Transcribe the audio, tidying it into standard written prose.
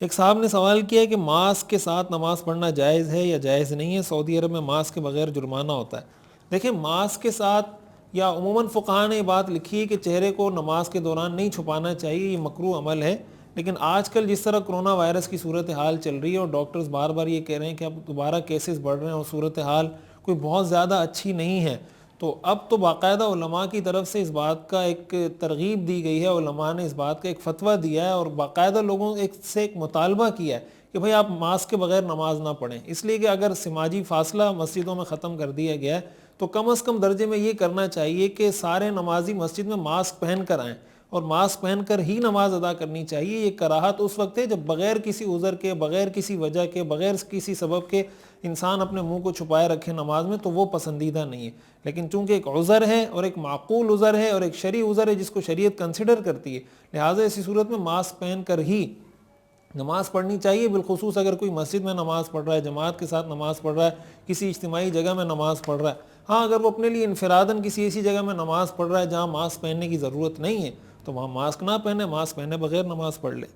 ایک صاحب نے سوال کیا ہے کہ ماسک کے ساتھ نماز پڑھنا جائز ہے یا جائز نہیں ہے؟ سعودی عرب میں ماسک کے بغیر جرمانہ ہوتا ہے۔ دیکھیں، ماسک کے ساتھ یا عموماً فقہاء نے یہ بات لکھی ہے کہ چہرے کو نماز کے دوران نہیں چھپانا چاہیے، یہ مکروہ عمل ہے۔ لیکن آج کل جس طرح کرونا وائرس کی صورتحال چل رہی ہے اور ڈاکٹرز بار بار یہ کہہ رہے ہیں کہ اب دوبارہ کیسز بڑھ رہے ہیں اور صورتحال کوئی بہت زیادہ اچھی نہیں ہے، تو اب تو باقاعدہ علماء کی طرف سے اس بات کا ایک ترغیب دی گئی ہے، علماء نے اس بات کا ایک فتویٰ دیا ہے اور باقاعدہ لوگوں سے ایک مطالبہ کیا ہے کہ بھئی آپ ماسک کے بغیر نماز نہ پڑھیں، اس لیے کہ اگر سماجی فاصلہ مسجدوں میں ختم کر دیا گیا ہے تو کم از کم درجے میں یہ کرنا چاہیے کہ سارے نمازی مسجد میں ماسک پہن کر آئیں، اور ماسک پہن کر ہی نماز ادا کرنی چاہیے۔ یہ کراہت اس وقت ہے جب بغیر کسی عذر کے، بغیر کسی وجہ کے، بغیر کسی سبب کے انسان اپنے منہ کو چھپائے رکھے نماز میں، تو وہ پسندیدہ نہیں ہے۔ لیکن چونکہ ایک عذر ہے اور ایک معقول عذر ہے اور ایک شرعی عذر ہے جس کو شریعت کنسیڈر کرتی ہے، لہٰذا اسی صورت میں ماسک پہن کر ہی نماز پڑھنی چاہیے، بالخصوص اگر کوئی مسجد میں نماز پڑھ رہا ہے، جماعت کے ساتھ نماز پڑھ رہا ہے، کسی اجتماعی جگہ میں نماز پڑھ رہا ہے۔ ہاں، اگر وہ اپنے لیے انفراداً کسی ایسی جگہ میں نماز پڑھ رہا ہے جہاں ماسک پہننے کی ضرورت نہیں ہے تو وہاں ماسک نہ پہنے، ماسک پہنے بغیر نماز پڑھ لے۔